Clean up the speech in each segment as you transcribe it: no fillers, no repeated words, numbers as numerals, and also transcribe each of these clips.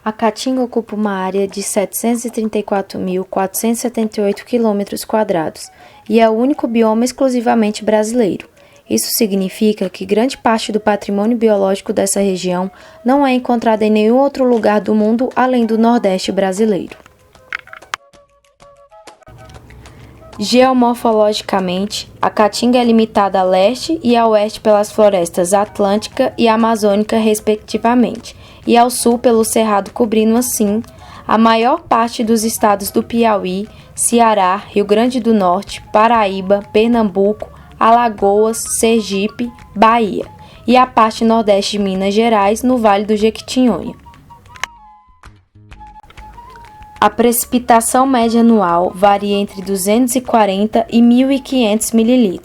A Caatinga ocupa uma área de 734.478 km² e é o único bioma exclusivamente brasileiro. Isso significa que grande parte do patrimônio biológico dessa região não é encontrada em nenhum outro lugar do mundo além do Nordeste brasileiro. Geomorfologicamente, a Caatinga é limitada a leste e a oeste pelas florestas atlântica e amazônica, respectivamente, e ao sul pelo cerrado, cobrindo assim a maior parte dos estados do Piauí, Ceará, Rio Grande do Norte, Paraíba, Pernambuco, Alagoas, Sergipe, Bahia e a parte nordeste de Minas Gerais, no Vale do Jequitinhonha. A precipitação média anual varia entre 240 e 1.500 ml,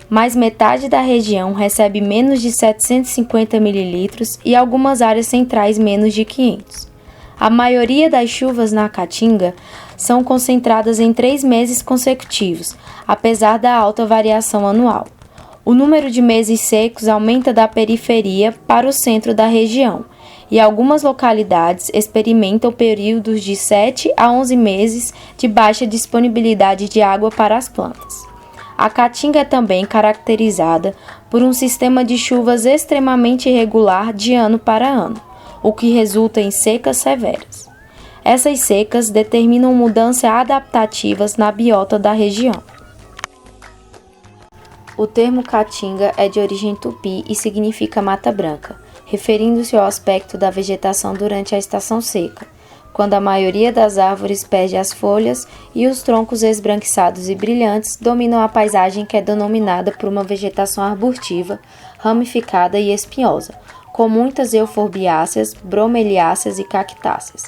mas metade da região recebe menos de 750 ml e algumas áreas centrais menos de 500. A maioria das chuvas na Caatinga são concentradas em 3 meses consecutivos, apesar da alta variação anual. O número de meses secos aumenta da periferia para o centro da região, e algumas localidades experimentam períodos de 7 a 11 meses de baixa disponibilidade de água para as plantas. A Caatinga é também caracterizada por um sistema de chuvas extremamente irregular de ano para ano, o que resulta em secas severas. Essas secas determinam mudanças adaptativas na biota da região. O termo Caatinga é de origem tupi e significa mata branca, referindo-se ao aspecto da vegetação durante a estação seca, quando a maioria das árvores perde as folhas e os troncos esbranquiçados e brilhantes dominam a paisagem, que é denominada por uma vegetação arbustiva, ramificada e espinhosa, com muitas euforbiáceas, bromeliáceas e cactáceas.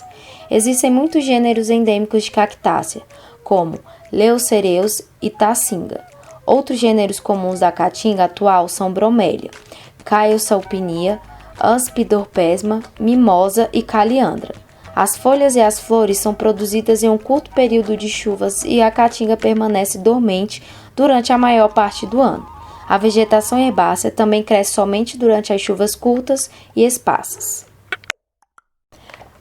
Existem muitos gêneros endêmicos de cactácea, como Leucereus e Tacinga. Outros gêneros comuns da Caatinga atual são bromélia, Caiosalpinia, Aspidorpesma, Mimosa e Caliandra. As folhas e as flores são produzidas em um curto período de chuvas e a Caatinga permanece dormente durante a maior parte do ano. A vegetação herbácea também cresce somente durante as chuvas curtas e esparsas.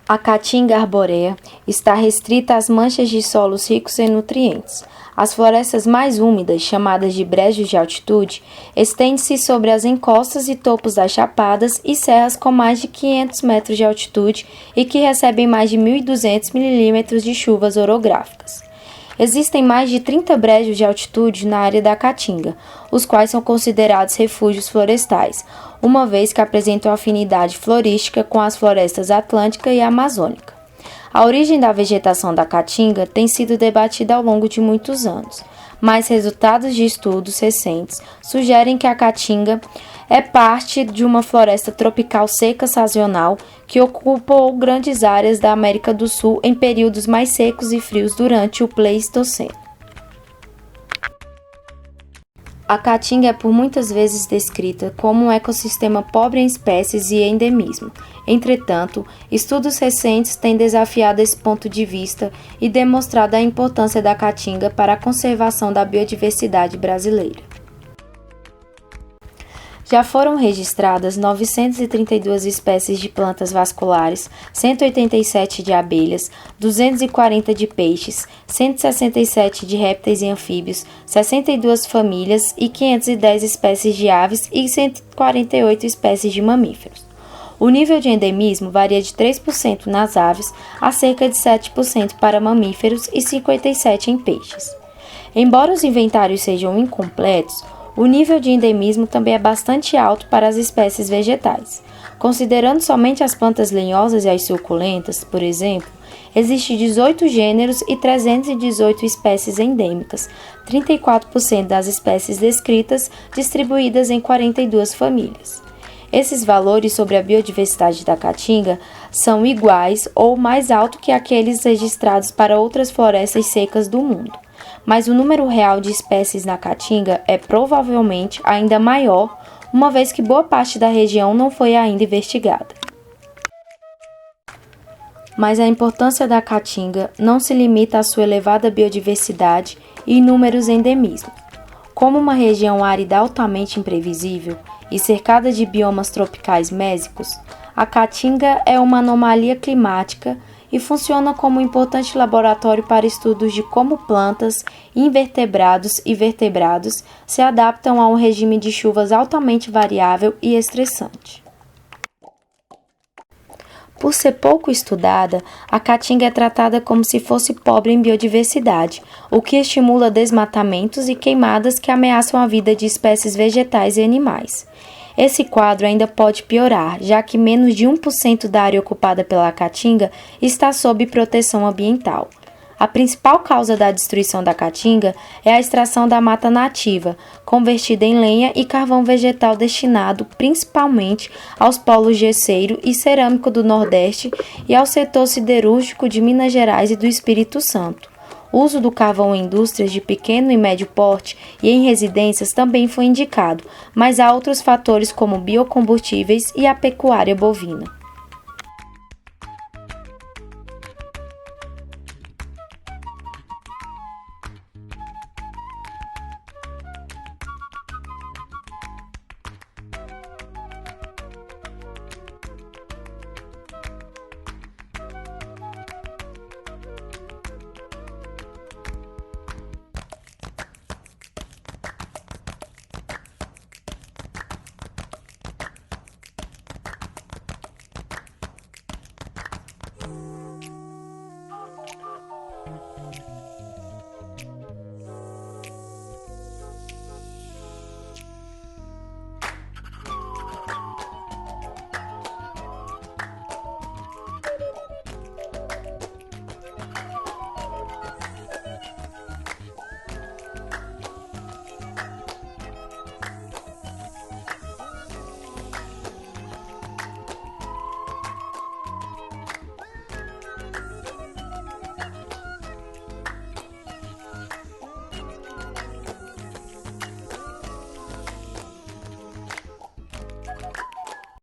A Caatinga arborea está restrita às manchas de solos ricos em nutrientes. As florestas mais úmidas, chamadas de brejos de altitude, estendem-se sobre as encostas e topos das chapadas e serras com mais de 500 metros de altitude e que recebem mais de 1.200 milímetros de chuvas orográficas. Existem mais de 30 brejos de altitude na área da Caatinga, os quais são considerados refúgios florestais, uma vez que apresentam afinidade florística com as florestas atlântica e amazônica. A origem da vegetação da Caatinga tem sido debatida ao longo de muitos anos, mas resultados de estudos recentes sugerem que a Caatinga é parte de uma floresta tropical seca sazonal que ocupou grandes áreas da América do Sul em períodos mais secos e frios durante o Pleistoceno. A Caatinga é por muitas vezes descrita como um ecossistema pobre em espécies e endemismo. Entretanto, estudos recentes têm desafiado esse ponto de vista e demonstrado a importância da Caatinga para a conservação da biodiversidade brasileira. Já foram registradas 932 espécies de plantas vasculares, 187 de abelhas, 240 de peixes, 167 de répteis e anfíbios, 62 famílias e 510 espécies de aves e 148 espécies de mamíferos. O nível de endemismo varia de 3% nas aves a cerca de 7% para mamíferos e 57% em peixes. Embora os inventários sejam incompletos, o nível de endemismo também é bastante alto para as espécies vegetais. Considerando somente as plantas lenhosas e as suculentas, por exemplo, existem 18 gêneros e 318 espécies endêmicas, 34% das espécies descritas distribuídas em 42 famílias. Esses valores sobre a biodiversidade da Caatinga são iguais ou mais altos que aqueles registrados para outras florestas secas do mundo. Mas o número real de espécies na Caatinga é provavelmente ainda maior, uma vez que boa parte da região não foi ainda investigada. Mas a importância da Caatinga não se limita à sua elevada biodiversidade e inúmeros endemismos. Como uma região árida altamente imprevisível e cercada de biomas tropicais mésicos, A caatinga é uma anomalia climática e funciona como um importante laboratório para estudos de como plantas, invertebrados e vertebrados se adaptam a um regime de chuvas altamente variável e estressante. Por ser pouco estudada, a caatinga é tratada como se fosse pobre em biodiversidade, o que estimula desmatamentos e queimadas que ameaçam a vida de espécies vegetais e animais. Esse quadro ainda pode piorar, já que menos de 1% da área ocupada pela caatinga está sob proteção ambiental. A principal causa da destruição da caatinga é a extração da mata nativa, convertida em lenha e carvão vegetal destinado principalmente aos polos gesseiro e cerâmico do Nordeste e ao setor siderúrgico de Minas Gerais e do Espírito Santo. O uso do carvão em indústrias de pequeno e médio porte e em residências também foi indicado, mas há outros fatores como biocombustíveis e a pecuária bovina.